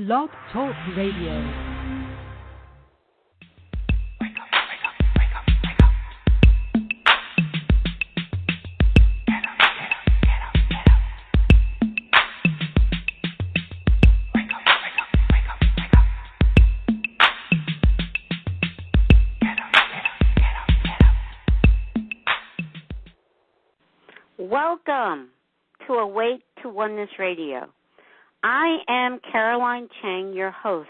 Blog Talk Radio. Welcome to Awake to Oneness Radio. I am Caroline Chang, your host.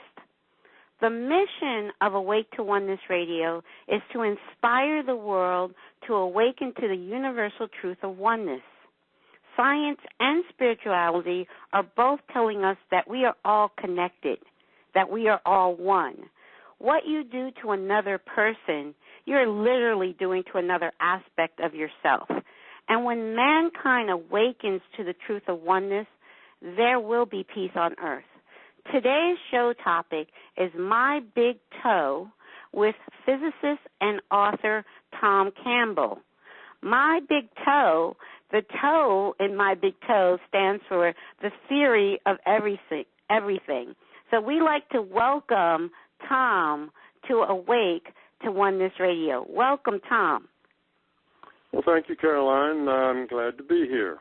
The mission of Awake to Oneness Radio is to inspire the world to awaken to the universal truth of oneness. Science and spirituality are both telling us that we are all connected, that we are all one. What you do to another person, you're literally doing to another aspect of yourself. And when mankind awakens to the truth of oneness, there will be peace on earth. Today's show topic is My Big Toe with physicist and author Tom Campbell. My Big Toe, the toe in My Big Toe stands for the theory of everything. So we like to welcome Tom to Awake to Oneness Radio. Welcome, Tom. Well, thank you, Caroline. I'm glad to be here.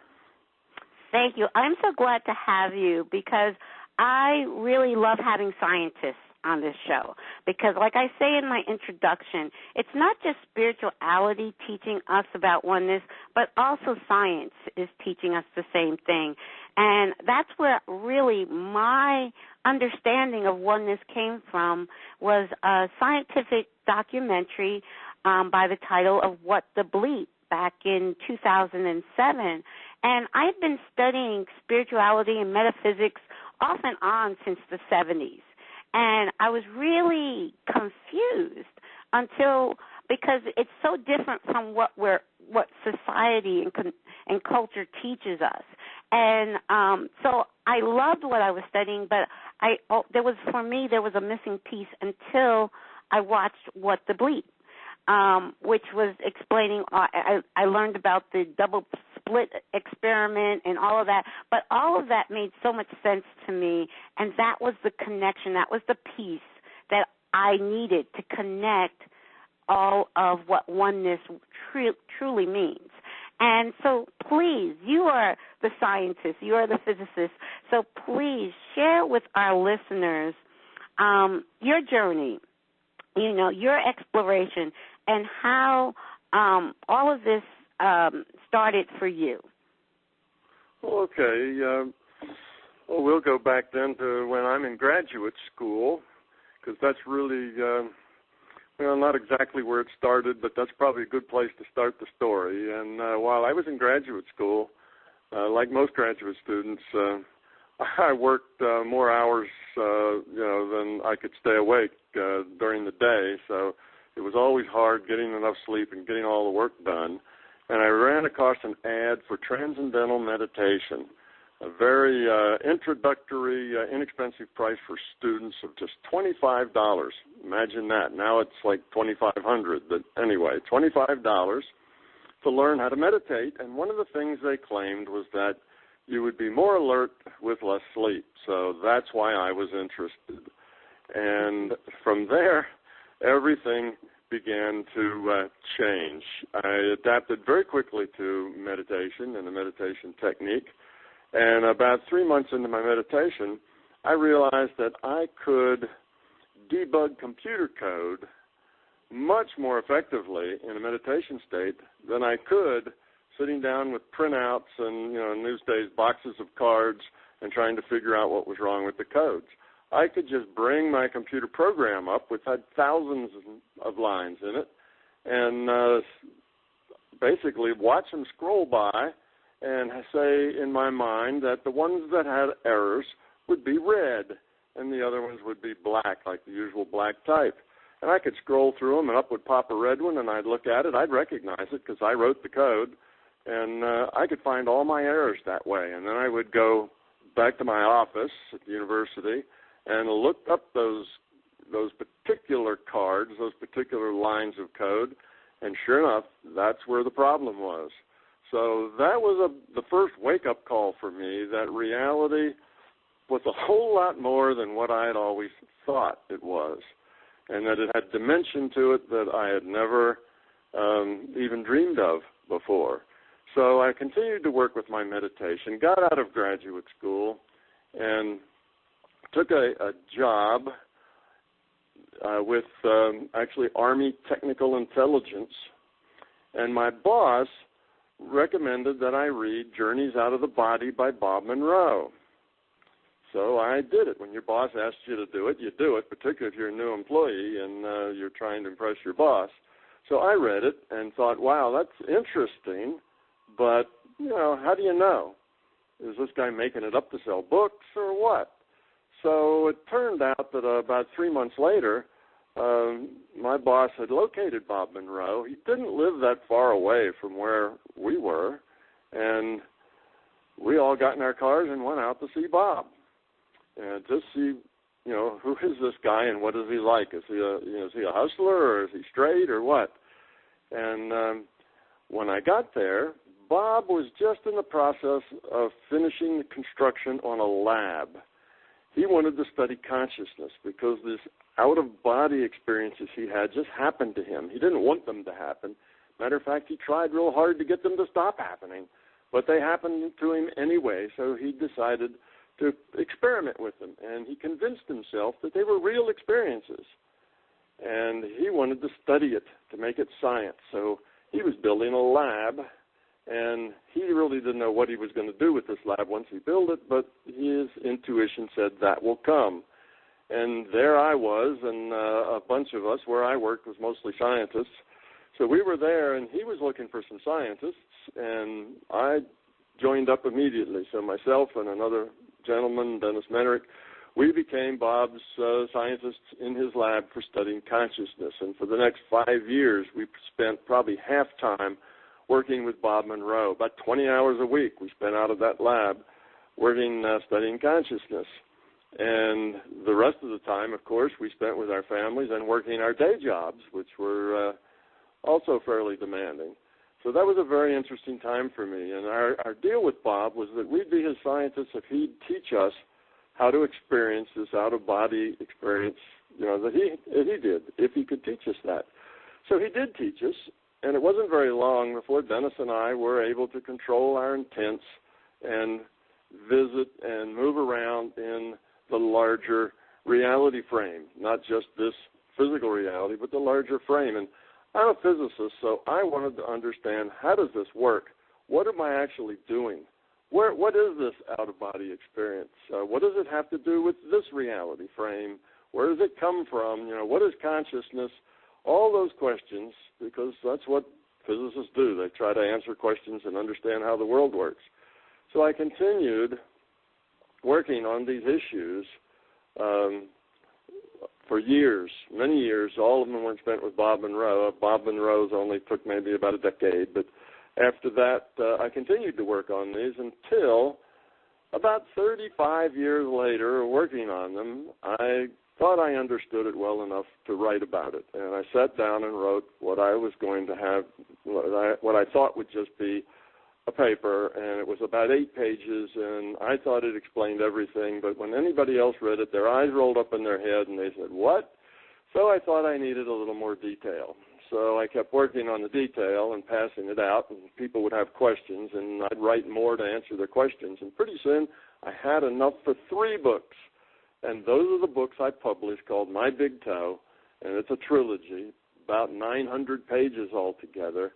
Thank you. I'm so glad to have you because I really love having scientists on this show because, like I say in my introduction, it's not just spirituality teaching us about oneness, but also science is teaching us the same thing. And that's where really my understanding of oneness came from was a scientific documentary by the title of What the Bleep back in 2007. And I've been studying spirituality and metaphysics off and on since the 70s. And I was really confused because it's so different from what society and culture teaches us. And so I loved what I was studying, but there was a missing piece until I watched What the Bleep. Which was explaining, I learned about the double split experiment and all of that, but all of that made so much sense to me, and that was the connection, that was the piece that I needed to connect all of what oneness truly means. And so please, you are the scientist, you are the physicist, so please share with our listeners your journey, your exploration, and how all of this started for you. Okay. We'll go back then to when I'm in graduate school, because that's really, not exactly where it started, but that's probably a good place to start the story. And while I was in graduate school, like most graduate students, I worked more hours, than I could stay awake during the day. So it was always hard getting enough sleep and getting all the work done. And I ran across an ad for Transcendental Meditation, a very introductory, inexpensive price for students of just $25. Imagine that. Now it's like $2,500. But anyway, $25 to learn how to meditate. And one of the things they claimed was that you would be more alert with less sleep. So that's why I was interested. And from there, everything began to change. I adapted very quickly to meditation and the meditation technique. And about 3 months into my meditation, I realized that I could debug computer code much more effectively in a meditation state than I could sitting down with printouts and, in these days, boxes of cards and trying to figure out what was wrong with the codes. I could just bring my computer program up, which had thousands of lines in it, and basically watch them scroll by and say in my mind that the ones that had errors would be red and the other ones would be black, like the usual black type. And I could scroll through them, and up would pop a red one, and I'd look at it. I'd recognize it because I wrote the code, and I could find all my errors that way. And then I would go back to my office at the university and look up those particular cards, those particular lines of code, and sure enough, that's where the problem was. So that was the first wake-up call for me, that reality was a whole lot more than what I had always thought it was, and that it had dimension to it that I had never even dreamed of before. So I continued to work with my meditation, got out of graduate school, and took a job with actually Army Technical Intelligence. And my boss recommended that I read Journeys Out of the Body by Bob Monroe. So I did it. When your boss asks you to do it, you do it, particularly if you're a new employee and you're trying to impress your boss. So I read it and thought, wow, that's interesting, but, how do you know? Is this guy making it up to sell books or what? So it turned out that about 3 months later, my boss had located Bob Monroe. He didn't live that far away from where we were, and we all got in our cars and went out to see Bob and just see, who is this guy and what is he like? Is he a hustler or is he straight or what? And when I got there, Bob was just in the process of finishing the construction on a lab. He wanted to study consciousness because these out-of-body experiences he had just happened to him. He didn't want them to happen. Matter of fact, he tried real hard to get them to stop happening, but they happened to him anyway, so he decided to experiment with them, and he convinced himself that they were real experiences, and he wanted to study it to make it science. So he was building a lab, and he really didn't know what he was going to do with this lab once he built it, but his intuition said that will come. And there I was, and a bunch of us, where I worked was mostly scientists. So we were there, and he was looking for some scientists, and I joined up immediately. So myself and another gentleman, Dennis Menrick, we became Bob's scientists in his lab for studying consciousness. And for the next 5 years, we spent probably half time working with Bob Monroe. About 20 hours a week we spent out of that lab working, studying consciousness. And the rest of the time, of course, we spent with our families and working our day jobs, which were also fairly demanding. So that was a very interesting time for me. And our deal with Bob was that we'd be his scientists if he'd teach us how to experience this out-of-body experience, that he did, if he could teach us that. So he did teach us, and it wasn't very long before Dennis and I were able to control our intents and visit and move around in the larger reality frame, not just this physical reality, but the larger frame. And I'm a physicist, so I wanted to understand, how does this work? What am I actually doing? What is this out-of-body experience? What does it have to do with this reality frame? Where does it come from? What is consciousness? All those questions, because that's what physicists do. They try to answer questions and understand how the world works. So I continued working on these issues for years, many years. All of them were spent with Bob Monroe. Bob Monroe's only took maybe about a decade, but after that, I continued to work on these until about 35 years later, working on them, I thought I understood it well enough to write about it. And I sat down and wrote what I was going to have, what I thought would just be a paper, and it was about 8 pages, and I thought it explained everything, but when anybody else read it, their eyes rolled up in their head, and they said, what? So I thought I needed a little more detail. So I kept working on the detail and passing it out, and people would have questions, and I'd write more to answer their questions. And pretty soon I had enough for 3 books, and those are the books I published called My Big Toe, and it's a trilogy, about 900 pages altogether,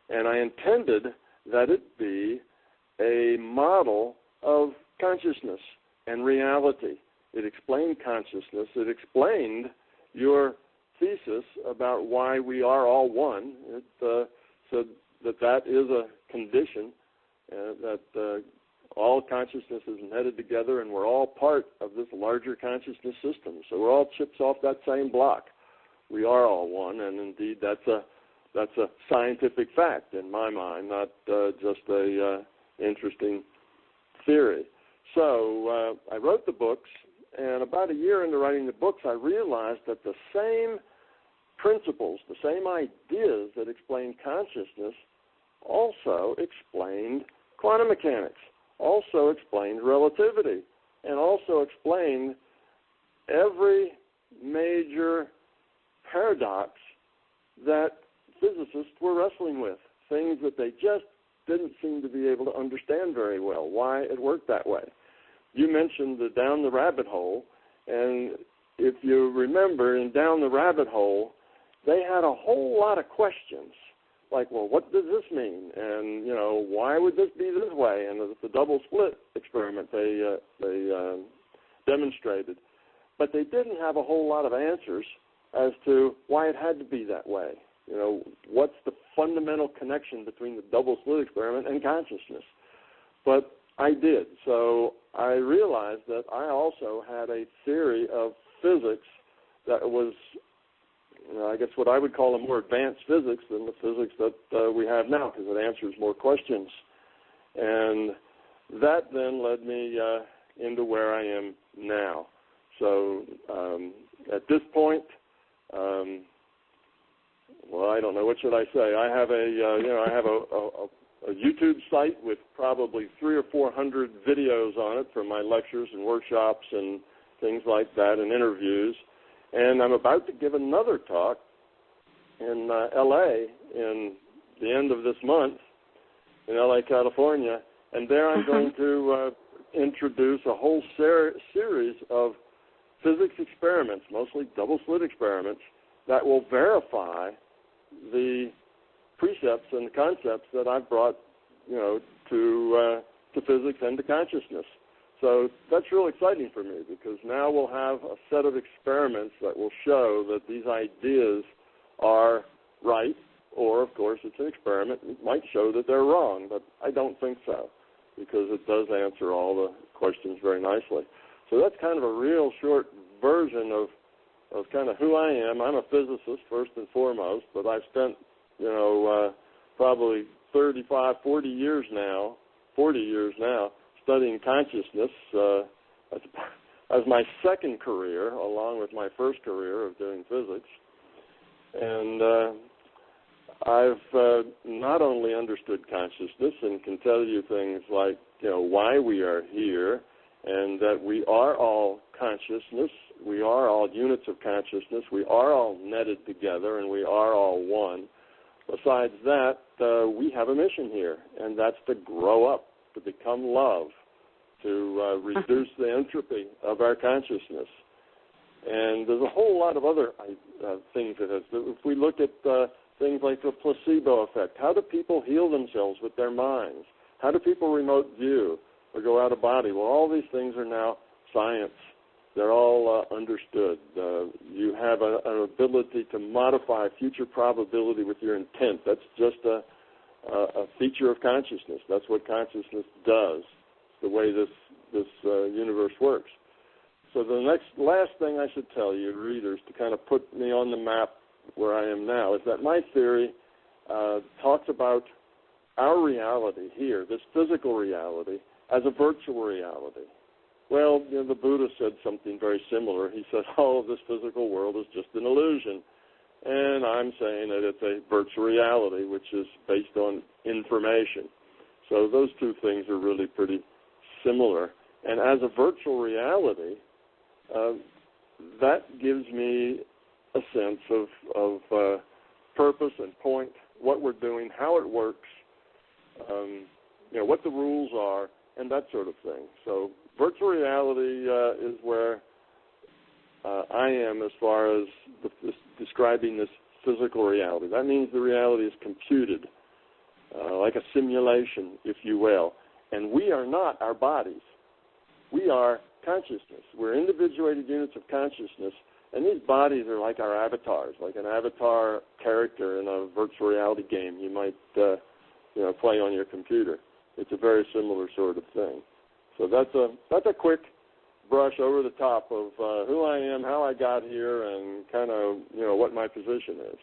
and I intended that it be a model of consciousness and reality. It explained consciousness. It explained your thesis about why we are all one. It said that is a condition, that all consciousness is netted together, and we're all part of this larger consciousness system. So we're all chips off that same block. We are all one, and indeed that's a scientific fact in my mind, not just a interesting theory. So I wrote the books, and about a year into writing the books, I realized that the same principles, the same ideas that explain consciousness also explained quantum mechanics, also explained relativity, and also explained every major paradox that physicists were wrestling with, things that they just didn't seem to be able to understand very well, why it worked that way. You mentioned the Down the Rabbit Hole, and if you remember, in Down the Rabbit Hole, they had a whole lot of questions, like, well, what does this mean? And, why would this be this way? And the double slit experiment they demonstrated. But they didn't have a whole lot of answers as to why it had to be that way. What's the fundamental connection between the double slit experiment and consciousness? But I did. So I realized that I also had a theory of physics that was, I guess what I would call a more advanced physics than the physics that we have now, because it answers more questions. And that then led me into where I am now. So at this point, I don't know, what should I say? I have a YouTube site with probably 300 or 400 videos on it from my lectures and workshops and things like that, and interviews. And I'm about to give another talk in L.A. in the end of this month, in L.A., California. And there I'm going to introduce a whole series of physics experiments, mostly double-slit experiments, that will verify the precepts and the concepts that I've brought, to physics and to consciousness. So that's real exciting for me, because now we'll have a set of experiments that will show that these ideas are right, or, of course, it's an experiment. It might show that they're wrong, but I don't think so, because it does answer all the questions very nicely. So that's kind of a real short version of kind of who I am. I'm a physicist, first and foremost, but I've spent, probably 35, 40 years now, studying consciousness as my second career, along with my first career of doing physics. And I've not only understood consciousness and can tell you things like, why we are here, and that we are all consciousness, we are all units of consciousness, we are all netted together, and we are all one. Besides that, we have a mission here, and that's to grow up, to become love, to reduce the entropy of our consciousness. And there's a whole lot of other things that has. If we look at things like the placebo effect, how do people heal themselves with their minds? How do people remote view or go out of body? Well, all these things are now science. They're all understood. You have an ability to modify future probability with your intent. That's just a feature of consciousness. That's what consciousness does. It's the way this universe works. So the last thing I should tell you, readers, to kind of put me on the map where I am now, is that my theory talks about our reality here, this physical reality, as a virtual reality. Well, the Buddha said something very similar. He said, this physical world is just an illusion. And I'm saying that it's a virtual reality, which is based on information. So those two things are really pretty similar. And as a virtual reality, that gives me a sense of purpose and point, what we're doing, how it works, what the rules are, and that sort of thing. So virtual reality is where I am as far as describing this physical reality. That means the reality is computed, like a simulation, if you will. And we are not our bodies. We are consciousness. We're individuated units of consciousness, and these bodies are like our avatars, like an avatar character in a virtual reality game you might play on your computer. It's a very similar sort of thing. So that's a quick brush over the top of who I am, how I got here, and kind of what my position is.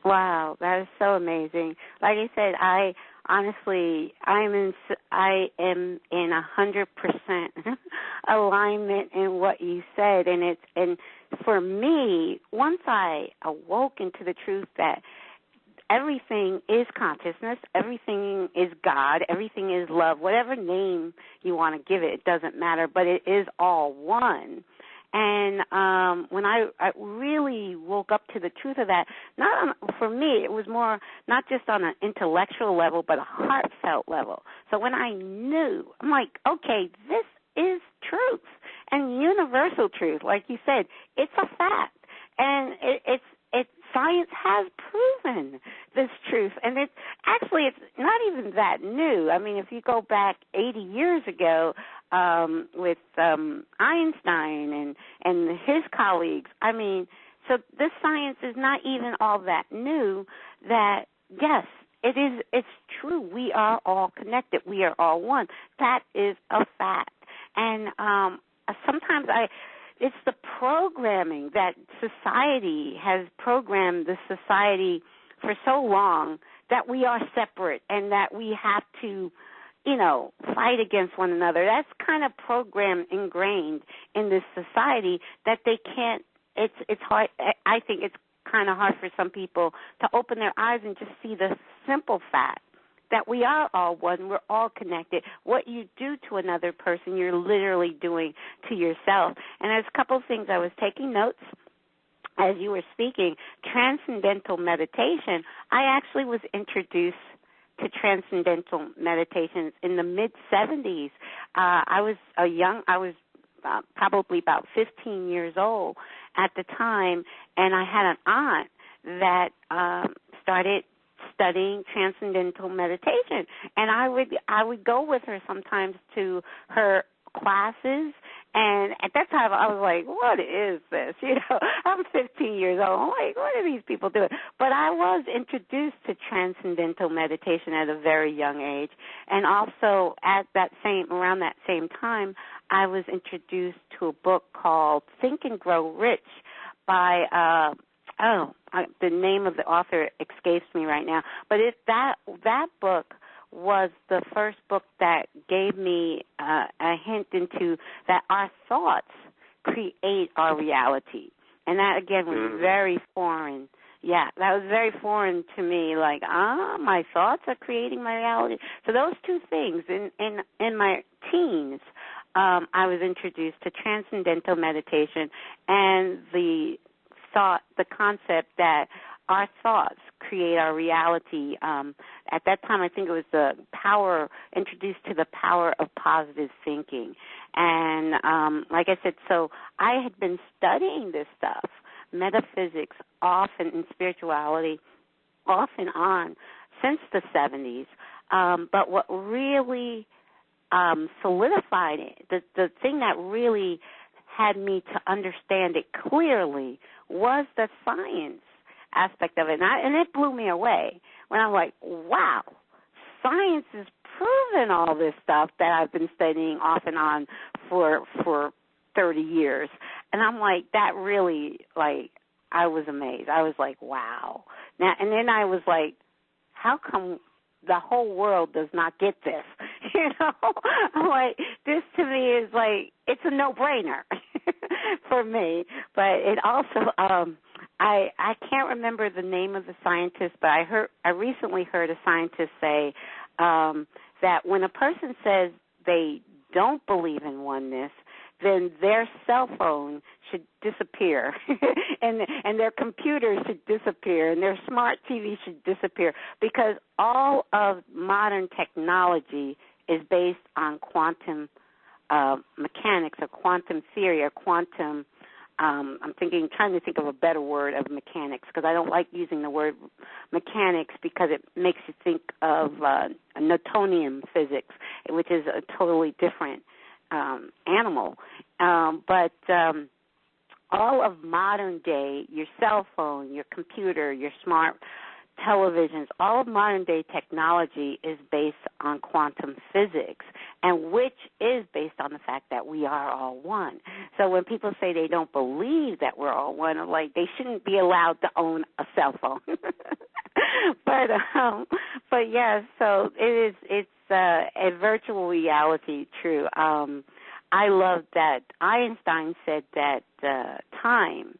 Wow, that is so amazing. Like I said, I am in 100% alignment in what you said, and for me, once I awoke into the truth that everything is consciousness, everything is God, everything is love, whatever name you want to give it, it doesn't matter, but it is all one. And when I really woke up to the truth of that, for me, it was more not just on an intellectual level, but a heartfelt level. So when I knew, I'm like, okay, this is truth and universal truth. Like you said, it's a fact. And it's science has proven this truth, and it's not even that new. I mean, if you go back 80 years ago with Einstein and his colleagues, I mean, so this science is not even all that new. That yes, it's true. We are all connected. We are all one. That is a fact. And sometimes it's the programming that society has programmed the society for so long that we are separate and that we have to, fight against one another. That's kind of program ingrained in this society that they can't, it's hard, I think it's kind of hard for some people to open their eyes and just see the simple fact that we are all one, we're all connected. What you do to another person, you're literally doing to yourself. And there's a couple of things I was taking notes as you were speaking. Transcendental meditation, I actually was introduced to transcendental meditations in the mid-'70s. I was probably about 15 years old at the time, and I had an aunt that started studying transcendental meditation, and I would go with her sometimes to her classes, and at that time I was like, what is this? I'm 15 years old. I'm like, what are these people doing? But I was introduced to transcendental meditation at a very young age, and also around that same time, I was introduced to a book called Think and Grow Rich by the name of the author escapes me right now, but that book was the first book that gave me a hint into that our thoughts create our reality, and that again was very foreign. Yeah, that was very foreign to me. Like, my thoughts are creating my reality. So those two things in my teens, I was introduced to transcendental meditation and the concept that our thoughts create our reality. At that time, I think it was introduced to the power of positive thinking. And like I said, so I had been studying this stuff, metaphysics, and spirituality, off and on, since the 70s. But what really solidified it, the thing that really had me to understand it clearly, was the science aspect of it. And it blew me away when I'm like, wow, science has proven all this stuff that I've been studying off and on for 30 years. And I'm like, that really, I was amazed. I was like, wow. Now, and then I was like, how come the whole world does not get this? I'm like, this to me is like, it's a no-brainer for me. But it also, I can't remember the name of the scientist, but I recently heard a scientist say that when a person says they don't believe in oneness, then their cell phone should disappear, and their computer should disappear, and their smart TV should disappear, because all of modern technology is based on quantum mechanics or quantum theory or quantum. I'm trying to think of a better word of mechanics, because I don't like using the word mechanics because it makes you think of Newtonian physics, which is a totally different animal. But all of modern day, your cell phone, your computer, your smart televisions, all of modern day technology is based on quantum physics, and which is based on the fact that we are all one. So when people say they don't believe that we're all one, I'm like, they shouldn't be allowed to own a cell phone. But yeah, so it's a virtual reality, true. I love that Einstein said that time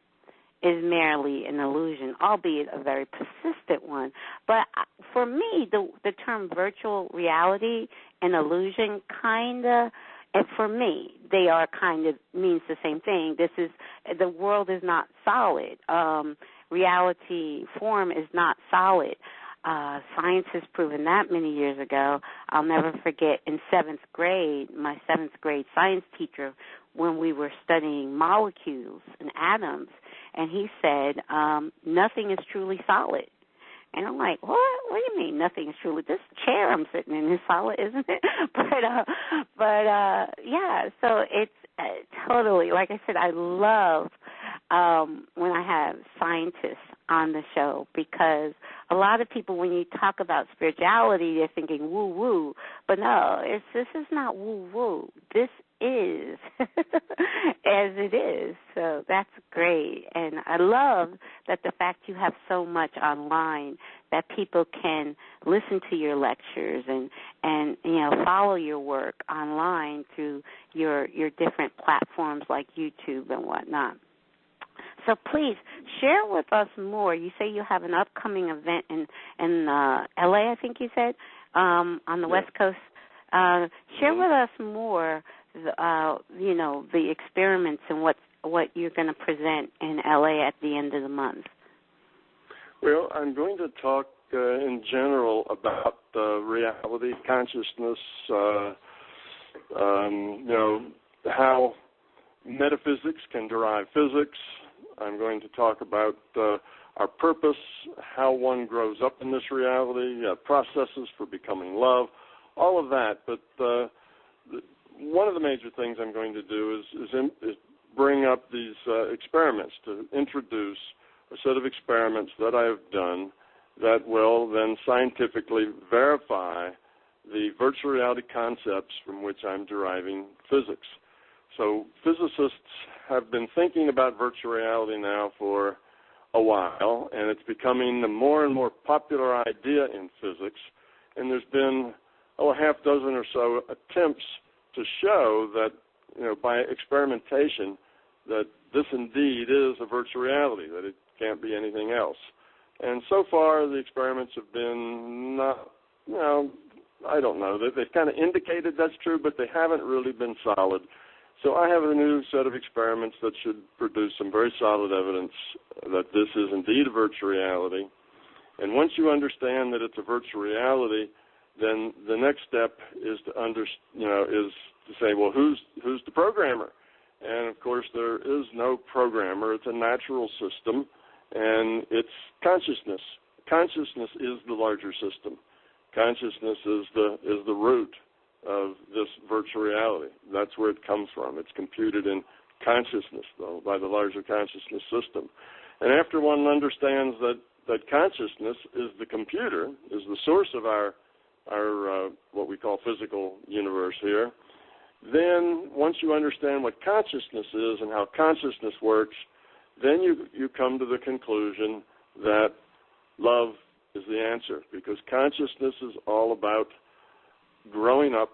is merely an illusion, albeit a very persistent one. But for me, the term virtual reality and illusion and for me, they are kind of means the same thing. The world is not solid. Reality form is not solid. Science has proven that many years ago. I'll never forget in 7th grade, my 7th grade science teacher, when we were studying molecules and atoms, and he said, nothing is truly solid. And I'm like, what? What do you mean nothing is truly? This chair I'm sitting in is solid, isn't it? But yeah, so it's totally, like I said, I love when I have scientists on the show, because a lot of people, when you talk about spirituality, they're thinking woo-woo. But no, this is not woo-woo. This is as it is. So that's great. And I love that the fact you have so much online that people can listen to your lectures and follow your work online through your different platforms like YouTube and whatnot. So please share with us more. You say you have an upcoming event in LA, I think you said, on the West Coast. Share with us more, the experiments and what you're going to present in LA at the end of the month. Well, I'm going to talk in general about reality, consciousness, how metaphysics can derive physics. I'm going to talk about our purpose, how one grows up in this reality, processes for becoming love, all of that. But one of the major things I'm going to do is bring up these experiments, to introduce a set of experiments that I have done that will then scientifically verify the virtual reality concepts from which I'm deriving physics. So physicists have been thinking about virtual reality now for a while, and it's becoming a more and more popular idea in physics. And there's been a half dozen or so attempts to show that, by experimentation, that this indeed is a virtual reality, that it can't be anything else. And so far, the experiments have been not, I don't know. They've kind of indicated that's true, but they haven't really been solid. So I have a new set of experiments that should produce some very solid evidence that this is indeed a virtual reality. And once you understand that it's a virtual reality, then the next step is to say, well, who's the programmer? And of course, there is no programmer. It's a natural system, and it's consciousness. Consciousness is the larger system. Consciousness is the root of this virtual reality. That's where it comes from. It's computed in consciousness, though, by the larger consciousness system. And after one understands that consciousness is the computer, is the source of our what we call physical universe here, then once you understand what consciousness is and how consciousness works, then you come to the conclusion that love is the answer, because consciousness is all about growing up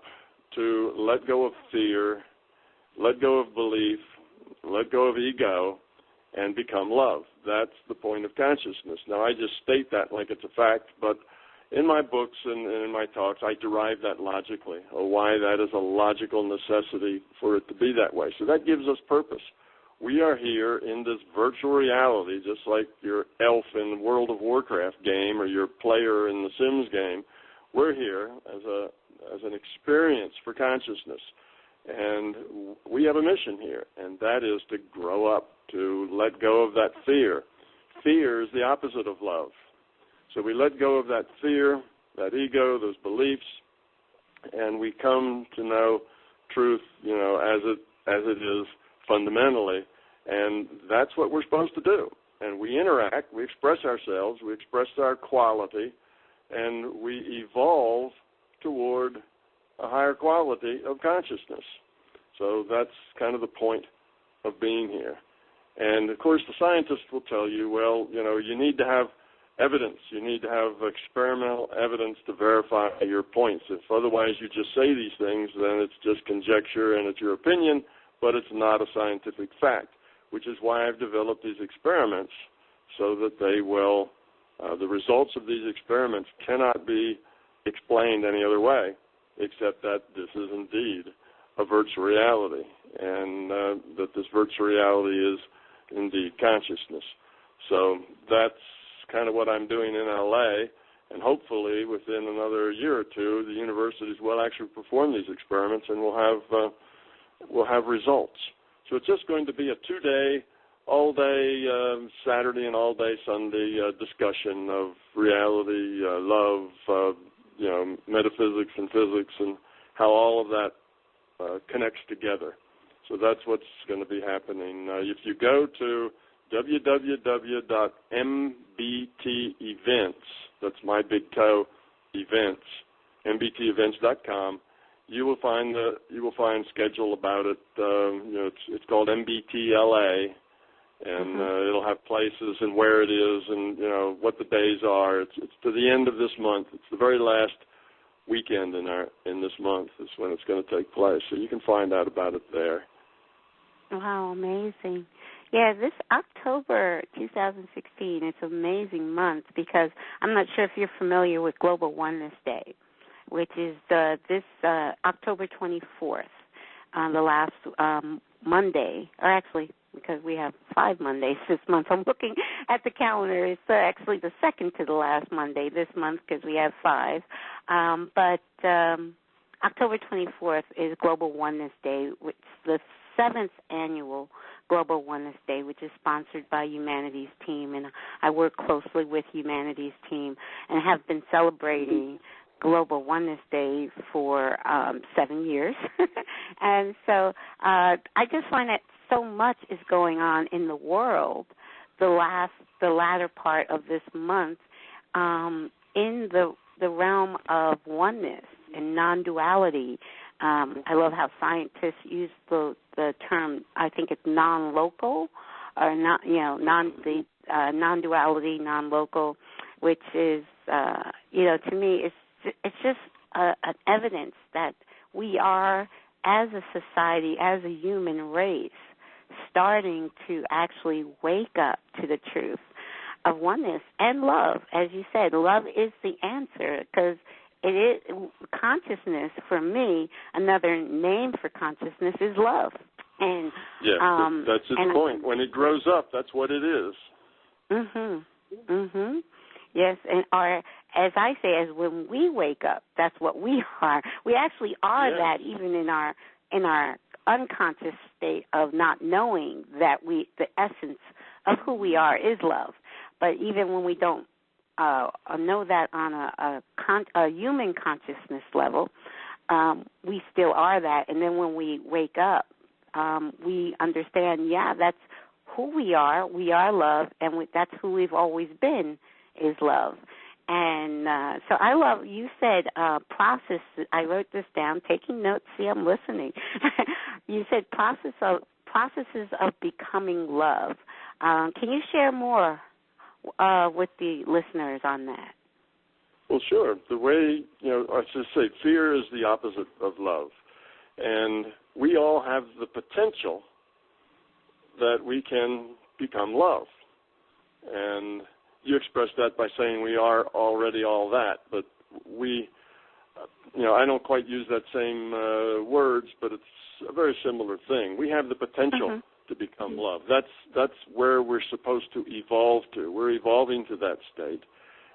to let go of fear, let go of belief, let go of ego, and become love. That's the point of consciousness. Now, I just state that like it's a fact, but in my books and in my talks, I derive that logically, or why that is a logical necessity for it to be that way. So that gives us purpose. We are here in this virtual reality, just like your elf in the World of Warcraft game or your player in the Sims game. We're here as an experience for consciousness, and we have a mission here, and that is to grow up, to let go of that fear. Fear is the opposite of love. So we let go of that fear, that ego, those beliefs, and we come to know truth, as it is fundamentally, and that's what we're supposed to do. And we interact, we express ourselves, we express our quality, and we evolve toward a higher quality of consciousness. So that's kind of the point of being here. And, of course, the scientists will tell you, well, you need to have evidence. You need to have experimental evidence to verify your points. If otherwise you just say these things, then it's just conjecture and it's your opinion, but it's not a scientific fact. which is why I've developed these experiments so that they will, the results of these experiments cannot be explained any other way except that this is indeed a virtual reality, and that this virtual reality is indeed consciousness. So that's kind of what I'm doing in LA, and hopefully within another year or two, the universities will actually perform these experiments, and we'll have results. So it's just going to be a 2-day, all-day Saturday and all-day Sunday discussion of reality, love, metaphysics and physics, and how all of that connects together. So that's what's going to be happening. If you go to www.mbtevents, that's my big toe events, mbtevents.com, you will find schedule about it. It's called MBTLA, and it'll have places and where it is and what the days are. It's to the end of this month. It's the very last weekend in this month is when it's going to take place. So you can find out about it there. Wow, amazing. Yeah, this October 2016, it's an amazing month because I'm not sure if you're familiar with Global Oneness Day, which is this October 24th, the last Monday, or actually because we have 5 Mondays this month. I'm looking at the calendar. It's actually the second to the last Monday this month because we have 5. But October 24th is Global Oneness Day, which is the 7th annual Global Oneness Day, which is sponsored by Humanities Team, and I work closely with Humanities Team and have been celebrating Global Oneness Day for 7 years. And so I just find that so much is going on in the world the latter part of this month in the realm of oneness and non-duality. I love how scientists use the term, I think it's non-local, or not, non-duality, non-local, which is, to me, it's just an evidence that we are, as a society, as a human race, starting to actually wake up to the truth of oneness and love. As you said, love is the answer, because it is consciousness. For me, another name for consciousness is love. And that's its point. When it grows up, that's what it is. Yes, or as I say, as when we wake up, that's what we are. We actually are that, even in our unconscious state of not knowing that the essence of who we are is love. But even when we don't know that on a human consciousness level, we still are that. And then when we wake up, we understand, that's who we are. We are love, and that's who we've always been, is love. And so I love, you said process. I wrote this down, taking notes. See, I'm listening. You said processes of becoming love. Can you share more with the listeners on that? Well, sure. The way, I should say, fear is the opposite of love. And we all have the potential that we can become love. And you expressed that by saying we are already all that, but we, I don't quite use that same words, but it's a very similar thing. We have the potential to become love. That's where we're supposed to evolve to. We're evolving to that state.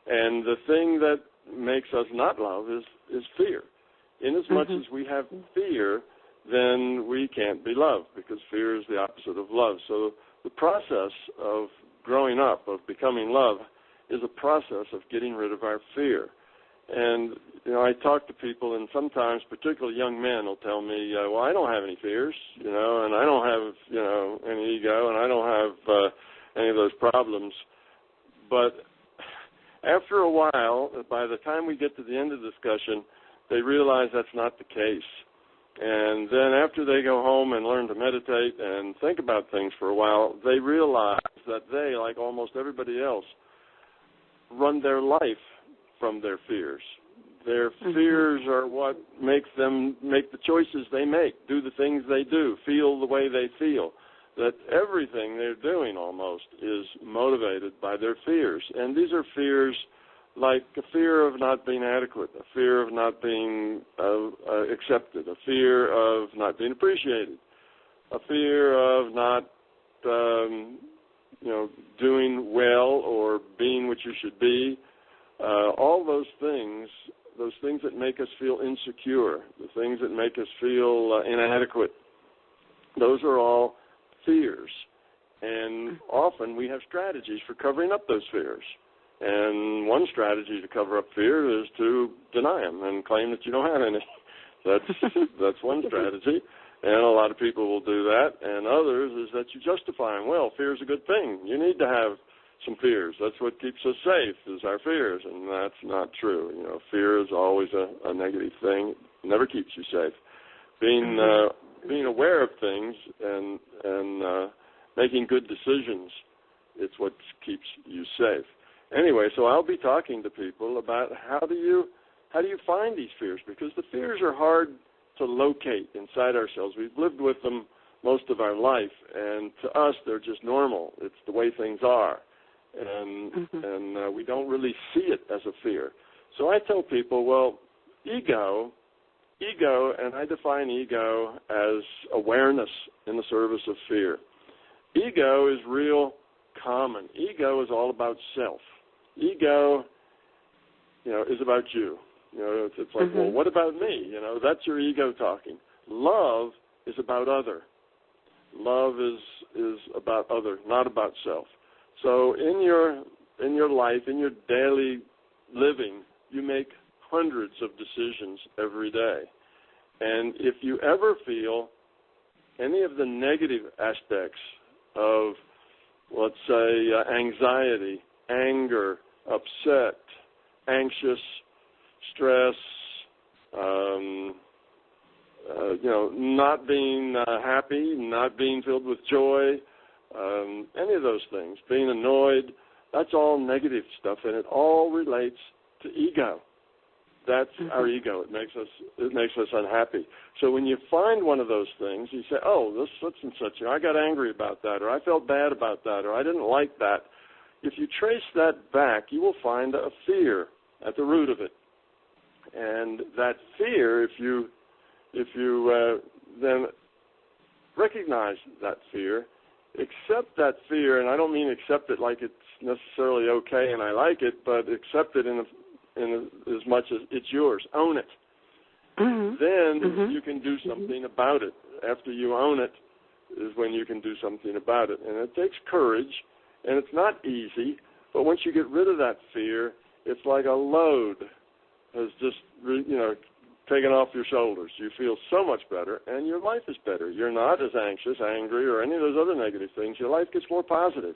And the thing that makes us not love is fear. Inasmuch as we have fear, then we can't be loved, because fear is the opposite of love. So the process of growing up, of becoming love, is a process of getting rid of our fear. And, I talk to people, and sometimes, particularly young men, will tell me, well, I don't have any fears, and I don't have, any ego, and I don't have any of those problems. But after a while, by the time we get to the end of the discussion, they realize that's not the case. And then after they go home and learn to meditate and think about things for a while, they realize that they, like almost everybody else, run their life from their fears. Their fears are what makes them make the choices they make, do the things they do, feel the way they feel. that everything they're doing almost is motivated by their fears. And these are fears like a fear of not being adequate, a fear of not being accepted, a fear of not being appreciated, a fear of not doing well or being what you should be. All those things that make us feel insecure, the things that make us feel inadequate, those are all fears. And often we have strategies for covering up those fears. And one strategy to cover up fear is to deny them and claim that you don't have any. That's one strategy. And a lot of people will do that. And others is that you justify them. Well, fear is a good thing. You need to have some fears. That's what keeps us safe, is our fears. And that's not true. Fear is always a negative thing. It never keeps you safe. Being aware of things and making good decisions, it's what keeps you safe. Anyway, so I'll be talking to people about how do you find these fears, because the fears are hard to locate inside ourselves. We've lived with them most of our life, and to us they're just normal. It's the way things are, and we don't really see it as a fear. So I tell people, well, ego, and I define ego as awareness in the service of fear. Ego is real common. Ego is all about self. Ego, is about you. It's like, well, what about me? That's your ego talking. Love is about other. Love is about other, not about self. So in your life, in your daily living, you make hundreds of decisions every day. And if you ever feel any of the negative aspects of, let's say, anxiety, anger, upset, anxious, stress, not being happy, not being filled with joy, any of those things, being annoyed, that's all negative stuff, and it all relates to ego. That's our ego. It makes us unhappy. So when you find one of those things, you say, oh, this such and such, I got angry about that, or I felt bad about that, or I didn't like that. If you trace that back, you will find a fear at the root of it. And that fear, if you then recognize that fear, accept that fear, and I don't mean accept it like it's necessarily okay and I like it, but accept it in as much as it's yours. Own it. Then you can do something about it. After you own it is when you can do something about it. And it takes courage, and it's not easy, but once you get rid of that fear, it's like a load has just, taken off your shoulders. You feel so much better, and your life is better. You're not as anxious, angry, or any of those other negative things. Your life gets more positive.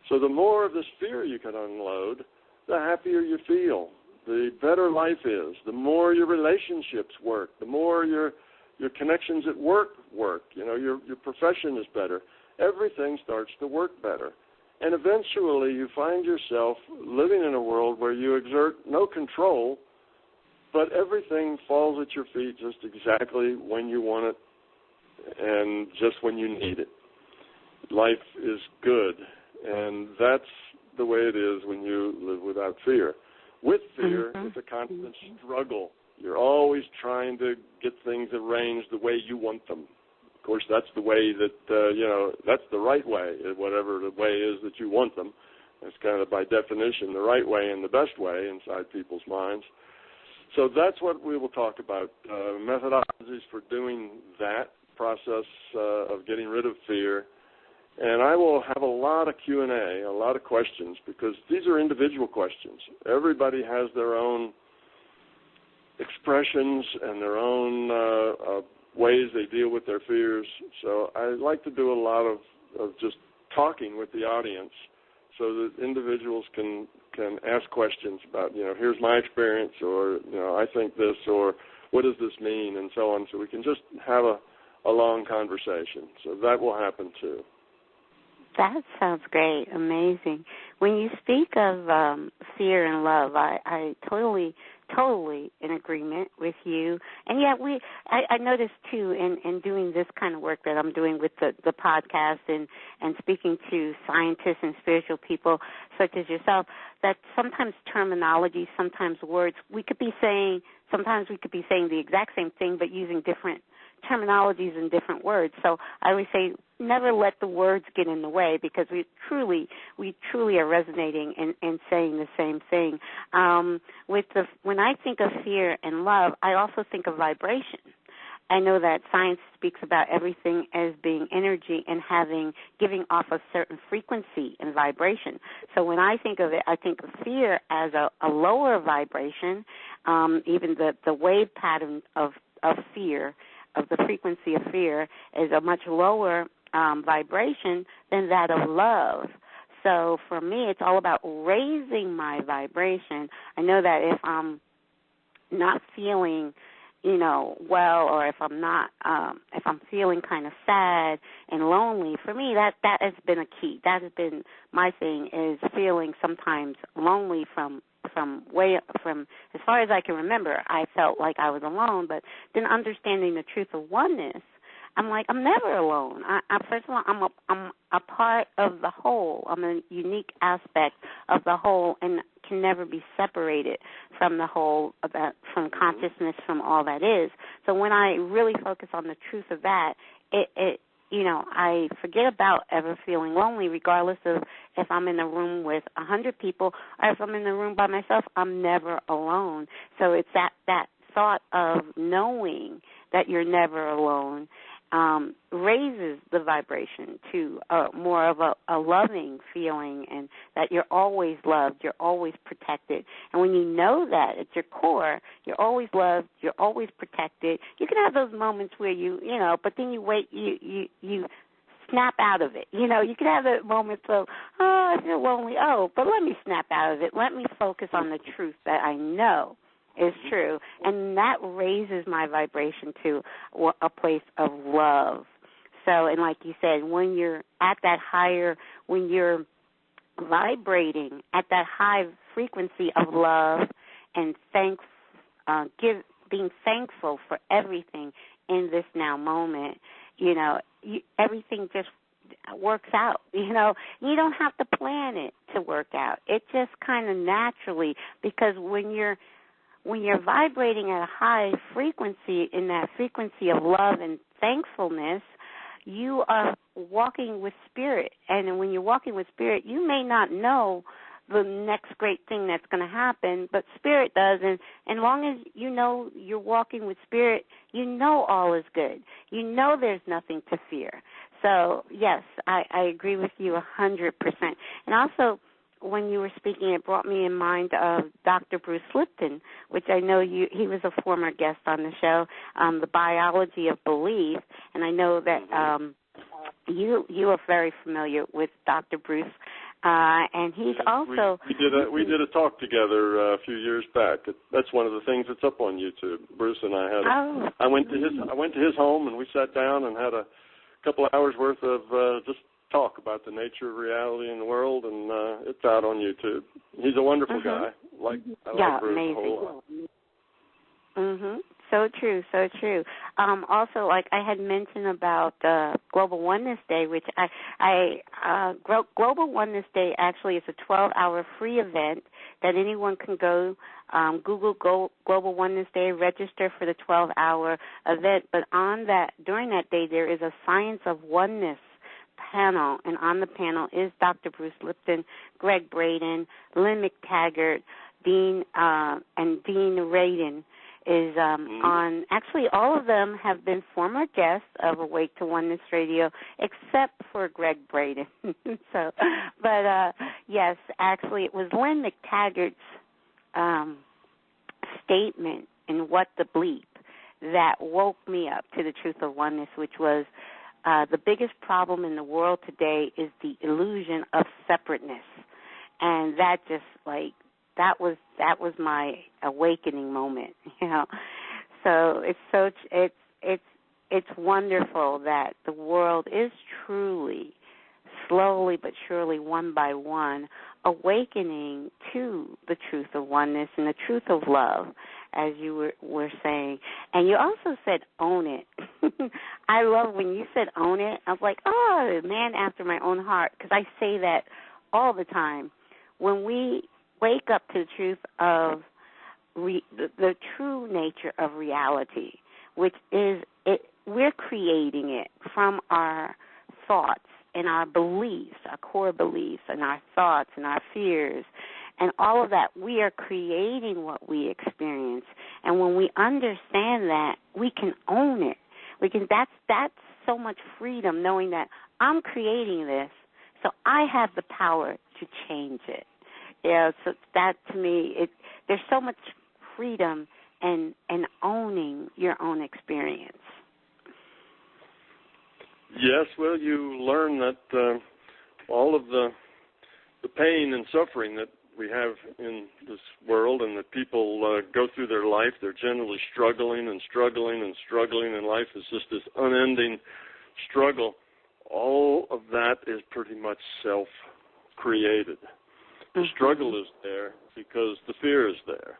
So the more of this fear you can unload, the happier you feel, the better life is, the more your relationships work, the more your connections at work, your profession is better. Everything starts to work better. And eventually you find yourself living in a world where you exert no control, but everything falls at your feet just exactly when you want it and just when you need it. Life is good, and that's the way it is when you live without fear. With fear, it's a constant struggle. You're always trying to get things arranged the way you want them. Of course, that's the way that, that's the right way, whatever the way is that you want them. That's kind of by definition the right way and the best way inside people's minds. So that's what we will talk about, methodologies for doing that process of getting rid of fear. And I will have a lot of Q&A, a lot of questions, because these are individual questions. Everybody has their own expressions and their own ways they deal with their fears. So I like to do a lot of just talking with the audience so that individuals can ask questions about, here's my experience, or, I think this, or what does this mean, and so on. So we can just have a long conversation. So that will happen too. That sounds great, amazing. When you speak of fear and love, I totally totally in agreement with you. And yet I noticed, too, in doing this kind of work that I'm doing with the podcast and speaking to scientists and spiritual people such as yourself, that sometimes terminology, sometimes words, sometimes we could be saying the exact same thing but using different terminologies and different words. So I always say never let the words get in the way, because we truly are resonating and saying the same thing. When I think of fear and love, I also think of vibration. I know that science speaks about everything as being energy and giving off a certain frequency and vibration. So when I think of it, I think of fear as a lower vibration. Even the wave pattern of fear, of the frequency of fear, is a much lower vibration than that of love. So for me, it's all about raising my vibration. I know that if I'm not feeling, well, or if I'm feeling kind of sad and lonely, for me that has been a key. That has been my thing, is feeling sometimes lonely from as far as I can remember. I felt like I was alone, but then understanding the truth of oneness, I'm like, I'm never alone. First of all, I'm a part of the whole. I'm a unique aspect of the whole, and can never be separated from the whole, from consciousness, from all that is. So when I really focus on the truth of that, I forget about ever feeling lonely, regardless of if I'm in a room with 100 people or if I'm in the room by myself. I'm never alone. So it's that thought of knowing that you're never alone raises the vibration to more of a loving feeling, and that you're always loved, you're always protected. And when you know that at your core, you're always loved, you're always protected, you can have those moments where but then you wait, you snap out of it. You can have the moments of, I feel lonely, but let me snap out of it. Let me focus on the truth that I know is true, and that raises my vibration to a place of love. So, and like you said, when you're at that higher, when you're vibrating at that high frequency of love and being thankful for everything in this now moment, everything just works out. You don't have to plan it to work out. It just kind of naturally, because when you're vibrating at a high frequency, in that frequency of love and thankfulness, you are walking with spirit. And when you're walking with spirit, you may not know the next great thing that's going to happen, but spirit does. And as long as you know you're walking with spirit, you know all is good. You know there's nothing to fear. So, yes, I agree with you 100%. And also, when you were speaking, it brought me in mind of Dr. Bruce Lipton, which I know he was a former guest on the show, The Biology of Belief, and I know that you are very familiar with Dr. Bruce, and he's also... We did a talk together a few years back. That's one of the things that's up on YouTube. Bruce and I had I went to his home, and we sat down and had a couple of hours worth of just talk about the nature of reality in the world, and it's out on YouTube. He's a wonderful guy. I like Bruce amazing. a whole lot. So true, so true. Also, like I had mentioned about Global Oneness Day, which Global Oneness Day actually is a 12-hour free event that anyone can go, Google Global Oneness Day, register for the 12-hour event. But during that day, there is a Science of Oneness panel, and on the panel is Dr. Bruce Lipton, Greg Braden, Lynn McTaggart, Dean Radin is on. Actually, all of them have been former guests of Awake to Oneness Radio, except for Greg Braden. Yes, actually, it was Lynn McTaggart's statement in What the Bleep that woke me up to the truth of oneness, which was, the biggest problem in the world today is the illusion of separateness, and that just that was my awakening moment, So it's wonderful that the world is truly slowly but surely, one by one, awakening to the truth of oneness and the truth of love, as you were saying. And you also said own it. I love when you said own it. I was like, oh, man after my own heart, because I say that all the time. When we wake up to the truth of the true nature of reality, which is we're creating it from our thoughts and our beliefs, our core beliefs and our thoughts and our fears and all of that. We are creating what we experience. And when we understand that, we can own it. That's so much freedom, knowing that I'm creating this, so I have the power to change it. Yeah, so that to me, there's so much freedom in owning your own experience. Yes, well, you learn that all of the pain and suffering that we have in this world and that people go through their life, they're generally struggling and struggling and struggling, and life is just this unending struggle. All of that is pretty much self-created. The struggle is there because the fear is there.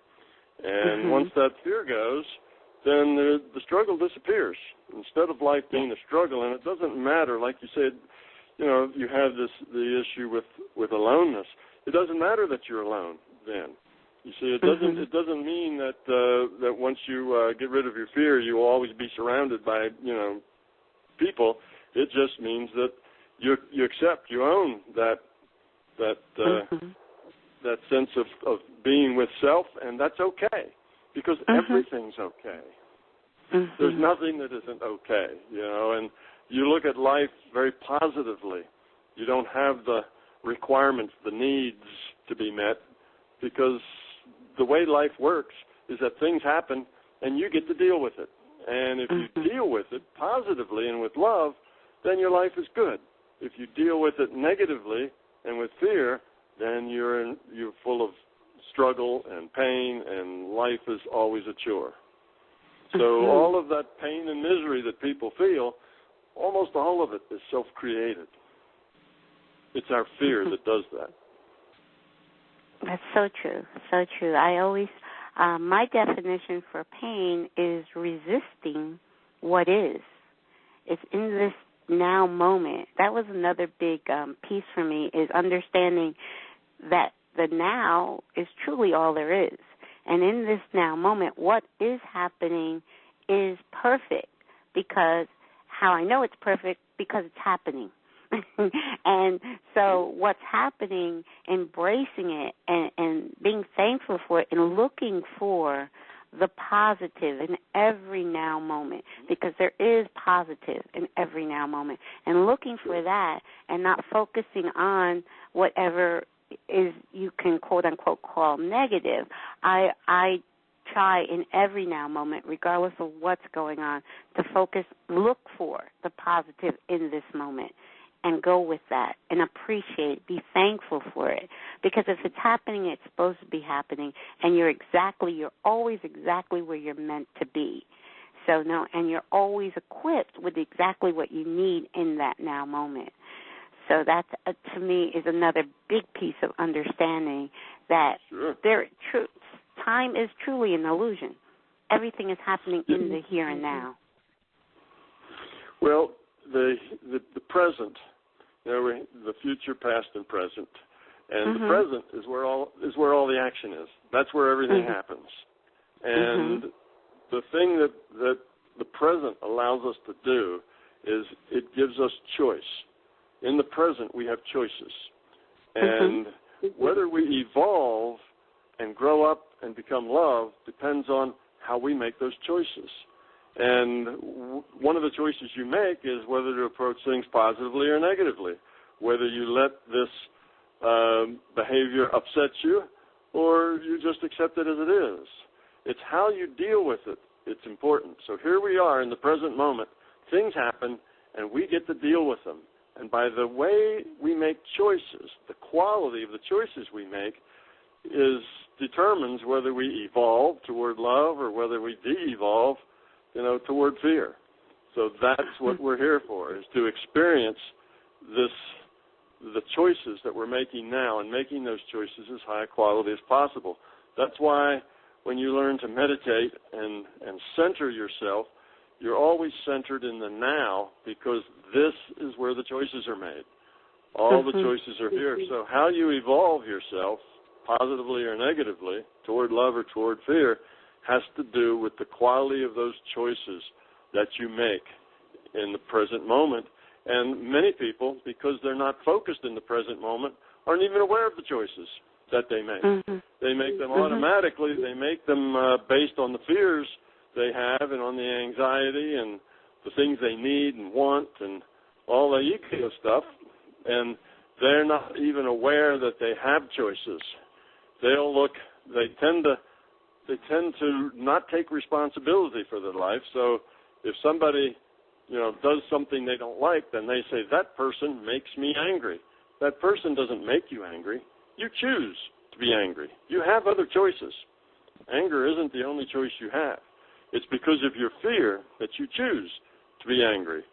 And once that fear goes, then the struggle disappears. Instead of life being a struggle, and it doesn't matter, like you said, you have the issue with aloneness. It doesn't matter that you're alone then. You see, it doesn't mean that once you get rid of your fear, you will always be surrounded by, people. It just means that you accept, you own that sense of being with self, and that's okay, because everything's okay. There's nothing that isn't okay, and you look at life very positively. You don't have the requirements, the needs to be met, because the way life works is that things happen and you get to deal with it. And if you deal with it positively and with love, then your life is good. If you deal with it negatively and with fear, then you're full of struggle and pain, and life is always a chore. So all of that pain and misery that people feel, almost all of it is self-created. It's our fear that does that. That's so true, so true. I always, my definition for pain is resisting what is. It's in this now moment. That was another big piece for me, is understanding that the now is truly all there is. And in this now moment, what is happening is perfect, because how I know it's perfect, because it's happening. And so what's happening, embracing it and being thankful for it and looking for the positive in every now moment, because there is positive in every now moment, and looking for that and not focusing on whatever is you can quote-unquote call negative. I try in every now moment, regardless of what's going on, to look for the positive in this moment and go with that and appreciate, be thankful for it. Because if it's happening, it's supposed to be happening, and you're always exactly where you're meant to be. So no, and you're always equipped with exactly what you need in that now moment. So that, to me, is another big piece of understanding that time is truly an illusion. Everything is happening in the here and now. Well, the present, the future, past, and present, and the present is where all the action is. That's where everything happens. And the thing that the present allows us to do is it gives us choice. In the present, we have choices. And whether we evolve and grow up and become love depends on how we make those choices. And one of the choices you make is whether to approach things positively or negatively, whether you let this behavior upset you or you just accept it as it is. It's how you deal with it. It's important. So here we are in the present moment. Things happen, and we get to deal with them. And by the way we make choices, the quality of the choices we make determines whether we evolve toward love or whether we de-evolve, toward fear. So that's what we're here for, is to experience this the choices that we're making now and making those choices as high quality as possible. That's why when you learn to meditate and center yourself, you're always centered in the now, because this is where the choices are made. All the choices are here. So how you evolve yourself, positively or negatively, toward love or toward fear, has to do with the quality of those choices that you make in the present moment. And many people, because they're not focused in the present moment, aren't even aware of the choices that they make. They make them automatically. They make them based on the fears they have and on the anxiety and the things they need and want and all the ego stuff. And they're not even aware that they have choices. They tend to not take responsibility for their life. So if somebody, does something they don't like, then they say, that person makes me angry. That person doesn't make you angry. You choose to be angry. You have other choices. Anger isn't the only choice you have. It's because of your fear that you choose to be angry.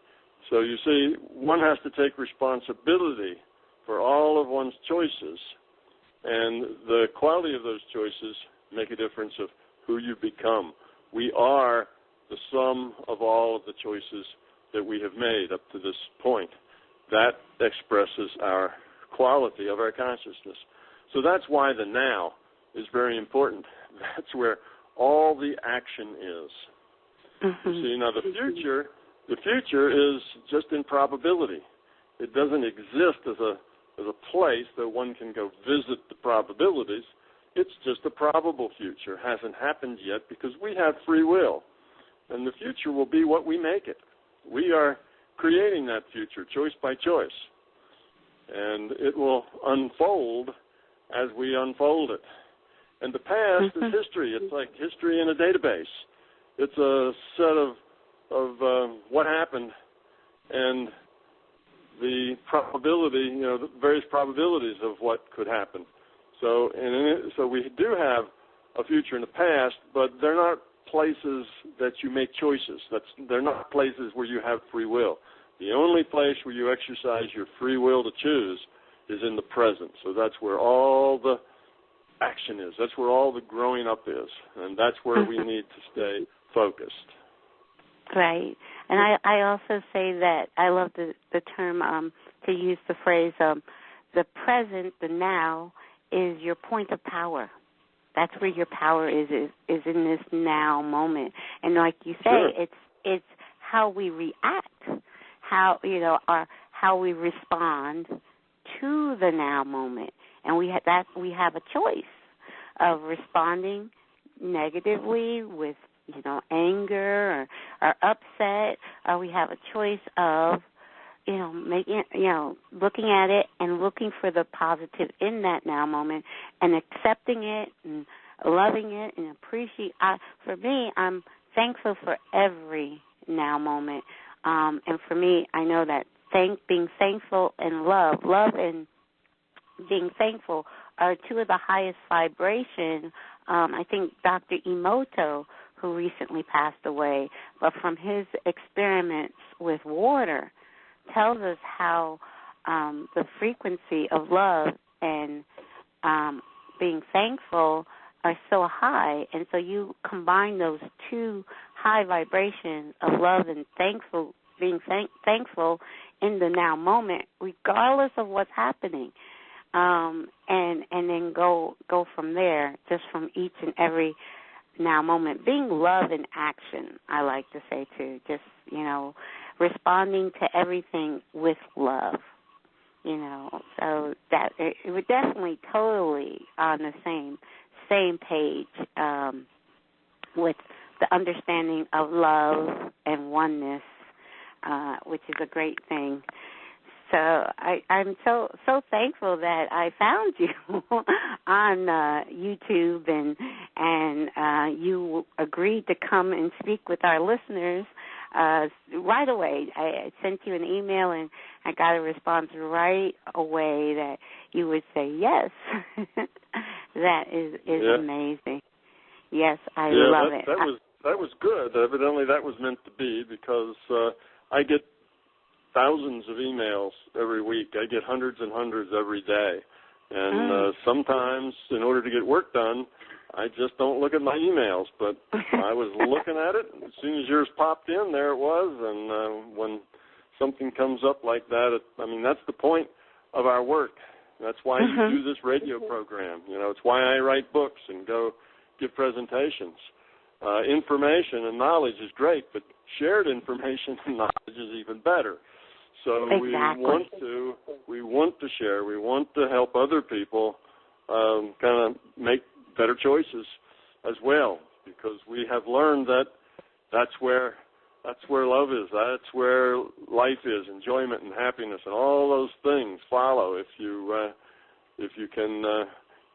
So you see, one has to take responsibility for all of one's choices, and the quality of those choices make a difference of who you become. We are the sum of all of the choices that we have made up to this point. That expresses our quality of our consciousness. So that's why the now is very important. That's where all the action is. You see, now the future is just in probability. It doesn't exist as a place that one can go visit the probabilities. It's just a probable future. It hasn't happened yet because we have free will. And the future will be what we make it. We are creating that future, choice by choice. And it will unfold as we unfold it. And the past is history. It's like history in a database. It's a set of what happened and the probability, the various probabilities of what could happen. So we do have a future in the past, but they're not places that you make choices. They're not places where you have free will. The only place where you exercise your free will to choose is in the present. So that's where all the action is. That's where all the growing up is. And that's where we need to stay focused. Right. And I also say that I love the term, to use the phrase, the present, the now, is your point of power. That's where your power is in this now moment. And like you say, it's how we react, how we respond to the now moment. And we have a choice of responding negatively with anger or upset, or we have a choice of looking at it and looking for the positive in that now moment and accepting it and loving it and appreciate. For me, I'm thankful for every now moment. And for me, I know that being thankful and love and being thankful are two of the highest vibration. I think Dr. Emoto, who recently passed away, but from his experiments with water, tells us how the frequency of love and being thankful are so high. And so you combine those two high vibrations of love and being thankful in the now moment, regardless of what's happening, and then go from there, just from each and every now moment. Being love in action, I like to say too, just, responding to everything with love, so that we're definitely totally on the same page with the understanding of love and oneness, which is a great thing. So I'm so thankful that I found you on YouTube and you agreed to come and speak with our listeners right away. I sent you an email and I got a response right away that you would say yes. That is amazing. Yes, I love it. That was good. Evidently that was meant to be, because I get thousands of emails every week. I get hundreds and hundreds every day. And sometimes, in order to get work done, I just don't look at my emails. But I was looking at it. As soon as yours popped in, there it was. And when something comes up like that, that's the point of our work. That's why you do this radio program. It's why I write books and go give presentations. Information and knowledge is great, but shared information and knowledge is even better. So exactly. we want to share. We want to help other people kind of make better choices as well, because we have learned that that's where love is. That's where life is. Enjoyment and happiness and all those things follow if you can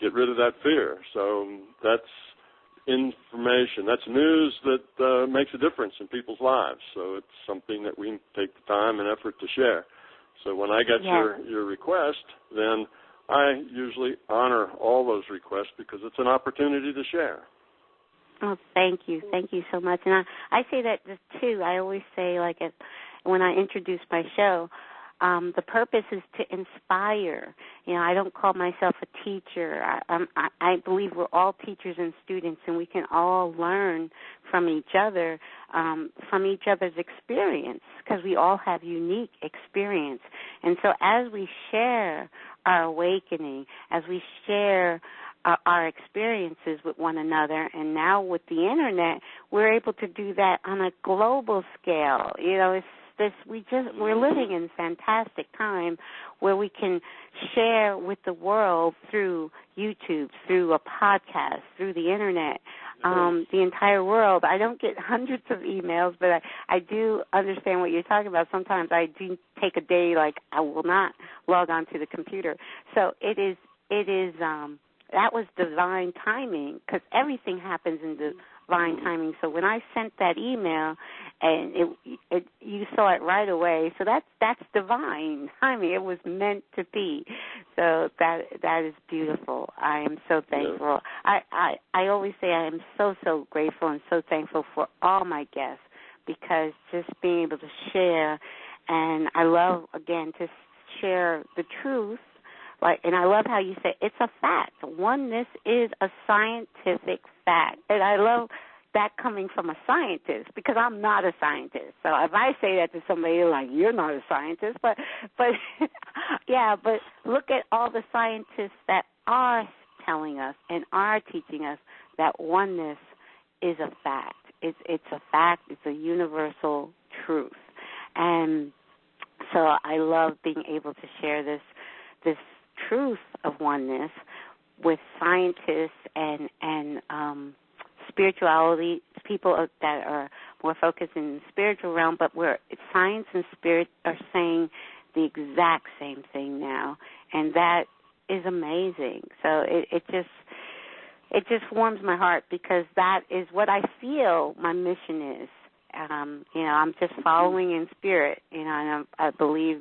get rid of that fear. So that's information. That's news that makes a difference in people's lives. So it's something that we take the time and effort to share. So when I get your request, then I usually honor all those requests because it's an opportunity to share. Oh, thank you. Thank you so much. And I say that too. I always say, when I introduce my show, the purpose is to inspire. I don't call myself a teacher. I believe we're all teachers and students, and we can all learn from each other, from each other's experience, because we all have unique experience. And so as we share our awakening, as we share our experiences with one another, and now with the Internet, we're able to do that on a global scale. We're living in a fantastic time where we can share with the world through YouTube, through a podcast, through the Internet, the entire world. I don't get hundreds of emails, but I do understand what you're talking about. Sometimes I do take a day, I will not log on to the computer. So it is. That was divine timing, because everything happens in divine timing. So when I sent that email, and you saw it right away, so that's divine timing. It was meant to be. So that is beautiful. I am so thankful. I always say I am so grateful and so thankful for all my guests, because just being able to share, and I love, again, to share the truth. And I love how you say it's a fact. Oneness is a scientific fact. And I love that coming from a scientist, because I'm not a scientist. So if I say that to somebody, they're like, you're not a scientist. But yeah, but look at all the scientists that are telling us and are teaching us that oneness is a fact. It's a fact. It's a universal truth. And so I love being able to share this truth of oneness with scientists and spirituality, people that are more focused in the spiritual realm, but where science and spirit are saying the exact same thing now, and that is amazing. So it just warms my heart, because that is what I feel my mission is. I'm just following in spirit, and I believe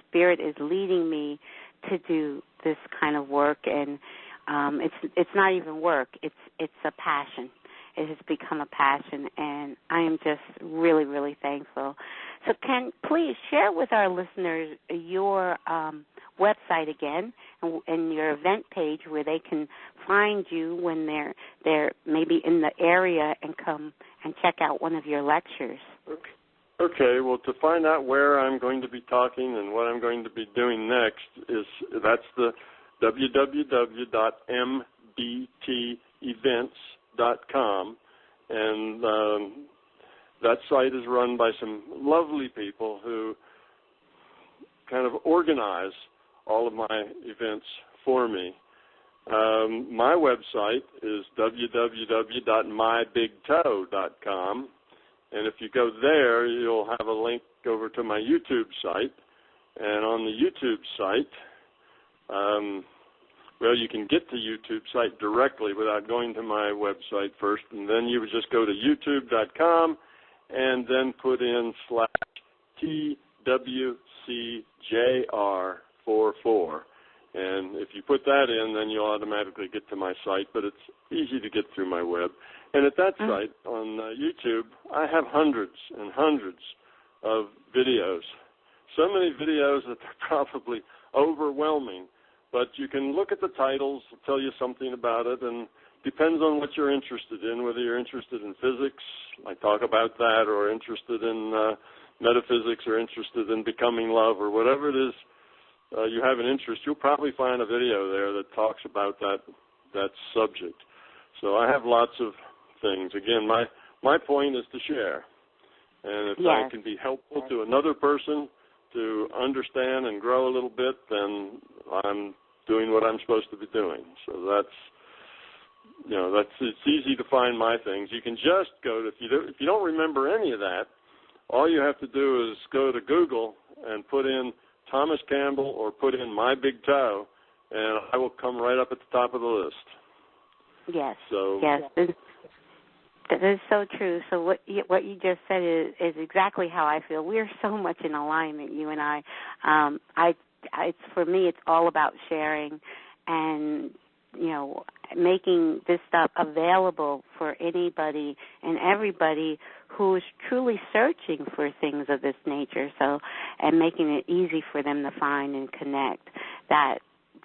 spirit is leading me to do this kind of work, and it's not even work. It's a passion. It has become a passion, and I am just really, really thankful. So please share with our listeners your website again and your event page where they can find you when they're maybe in the area and come and check out one of your lectures. Okay, well, to find out where I'm going to be talking and what I'm going to be doing next, that's the www.mbtevents.com, and that site is run by some lovely people who kind of organize all of my events for me. My website is www.mybigtoe.com. And if you go there, you'll have a link over to my YouTube site. And on the YouTube site, you can get to YouTube site directly without going to my website first. And then you would just go to youtube.com and then put in /TWCJR44. And if you put that in, then you'll automatically get to my site. But it's easy to get through my web. And at that site on YouTube, I have hundreds and hundreds of videos, so many videos that they're probably overwhelming. But you can look at the titles, tell you something about it, and depends on what you're interested in, whether you're interested in physics, I talk about that, or interested in metaphysics, or interested in becoming love, or whatever it is you have an interest, you'll probably find a video there that talks about that subject. So I have lots of things. Again, my point is to share. And if I can be helpful to another person to understand and grow a little bit, then I'm doing what I'm supposed to be doing. So it's easy to find my things. You can just go to, if you don't remember any of that, all you have to do is go to Google and put in Thomas Campbell or put in My Big Toe, and I will come right up at the top of the list. Yes. So, yes. That is so true. So what you just said is exactly how I feel. We're so much in alignment, you and I. For me, it's all about sharing and, making this stuff available for anybody and everybody who is truly searching for things of this nature. So, and making it easy for them to find and connect.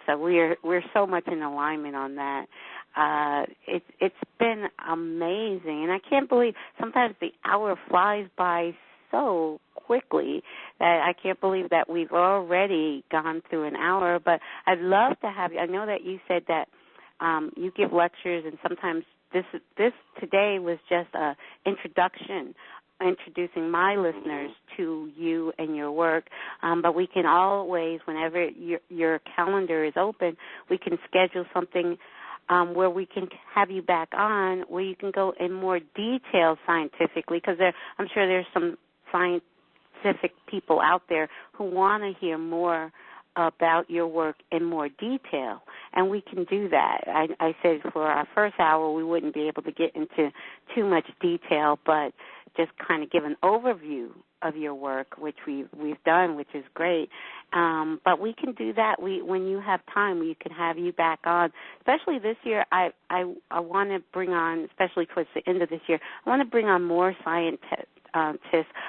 So we're so much in alignment on that. It's been amazing, and I can't believe sometimes the hour flies by so quickly that I can't believe that we've already gone through an hour. But I'd love to have you. I know that you said that you give lectures, and sometimes this today was just an introduction, introducing my listeners to you and your work. But we can always, whenever your calendar is open, we can schedule something where we can have you back on, where you can go in more detail scientifically, because I'm sure there's some scientific people out there who want to hear more about your work in more detail, and we can do that. I said for our first hour we wouldn't be able to get into too much detail, but just kind of give an overview of your work, which we've done, which is great. But we can do that. When you have time, we can have you back on. Especially this year, I want to bring on, especially towards the end of this year, I want to bring on more scientists. I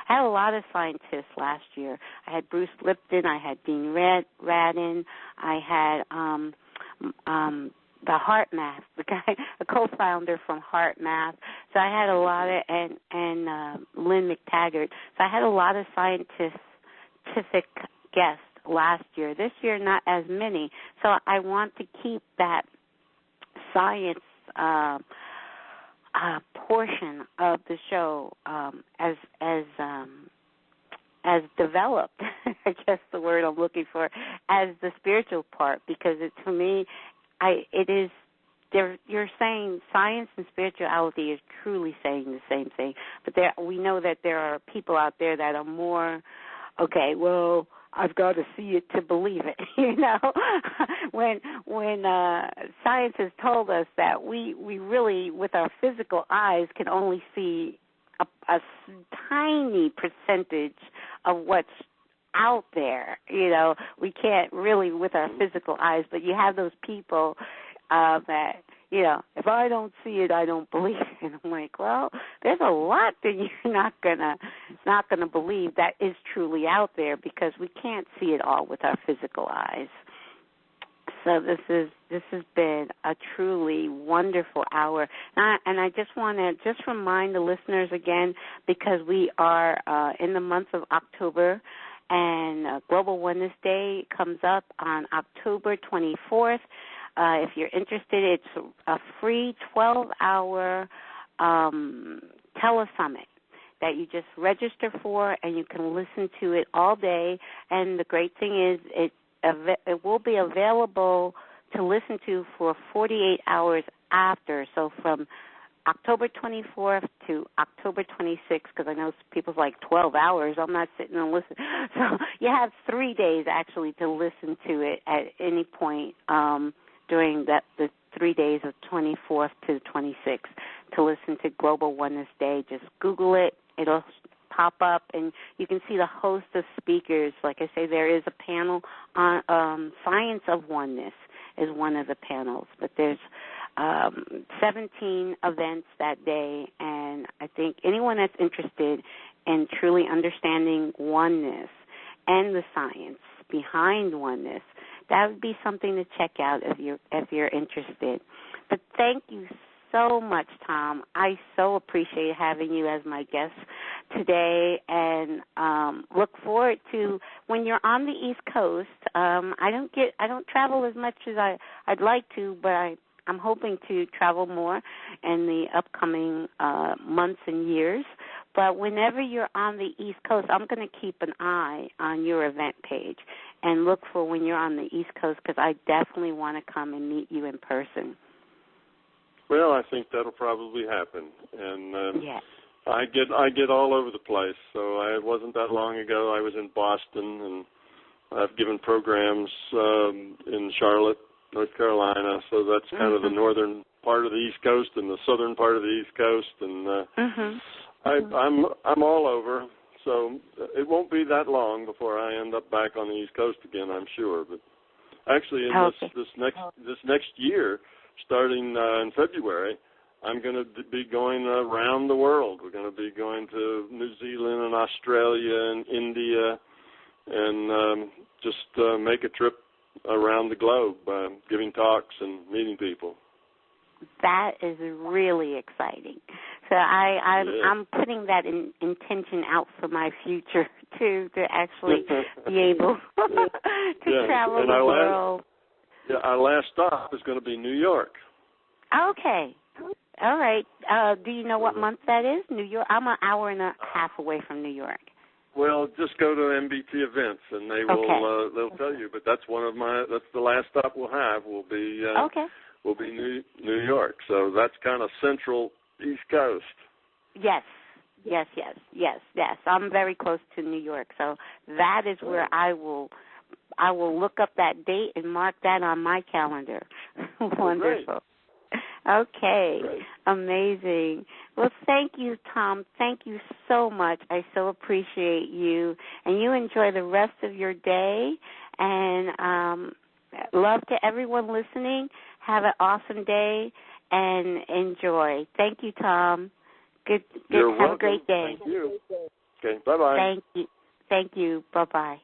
had a lot of scientists last year. I had Bruce Lipton, I had Dean Radin, I had the Heart Math, the guy, the co-founder from Heart Math. So I had a lot of, and Lynn McTaggart. So I had a lot of scientific guests last year. This year, not as many. So I want to keep that science portion of the show as developed. I guess the word I'm looking for, as the spiritual part, because for me, you're saying science and spirituality is truly saying the same thing. But we know that there are people out there that are more, okay, well, I've got to see it to believe it, when science has told us that we really, with our physical eyes, can only see a tiny percentage of what's out there. We can't really with our physical eyes, but you have those people that, if I don't see it, I don't believe it. And I'm like, well, there's a lot that you're not gonna believe that is truly out there, because we can't see it all with our physical eyes. So this has been a truly wonderful hour, and I just want to remind the listeners again, because we are in the month of October, and Global Oneness Day comes up on October 24th. If you're interested, it's a free 12-hour telesummit that you just register for, and you can listen to it all day. And the great thing is it will be available to listen to for 48 hours after. So from October 24th to October 26th, because I know people's like 12 hours. I'm not sitting and listening. So you have 3 days actually to listen to it at any point during the 3 days of 24th to 26th to listen to Global Oneness Day. Just Google it. It'll pop up, and you can see the host of speakers. Like I say, there is a panel on Science of Oneness is one of the panels, but there's 17 events that day, and I think anyone that's interested in truly understanding oneness and the science behind oneness, that would be something to check out if you're interested. But thank you so much, Tom. I so appreciate having you as my guest today, and look forward to when you're on the East Coast. I don't travel as much as I'd like to, but I'm hoping to travel more in the upcoming months and years. But whenever you're on the East Coast, I'm going to keep an eye on your event page and look for when you're on the East Coast, because I definitely want to come and meet you in person. Well, I think that'll probably happen, and yes. I get all over the place. So it wasn't that long ago I was in Boston, and I've given programs in Charlotte, North Carolina. So that's kind of the northern part of the East Coast and the southern part of the East Coast, and I'm all over. So it won't be that long before I end up back on the East Coast again, I'm sure. But actually, in this next year, starting in February, I'm going to be going around the world. We're going to be going to New Zealand and Australia and India, and just make a trip around the globe, giving talks and meeting people. That is really exciting. So I'm putting that intention out for my future too, to actually be able to travel the world. Our last stop is going to be New York. Okay. All right. Do you know what month that is? New York. I'm an hour and a half away from New York. Well, just go to MBT events, and they will they'll tell you. But that's that's the last stop we'll have. Will be New York. So that's kind of central East Coast. Yes. I'm very close to New York, so that is where I will look up that date and mark that on my calendar. Wonderful. Great. Okay. Great. Amazing. Well, thank you, Tom. Thank you so much. I so appreciate you. And you enjoy the rest of your day. And love to everyone listening. Have an awesome day and enjoy. Thank you, Tom. Good. Have welcome. A great day. Thank you. Okay. Bye-bye. Thank you. Bye-bye.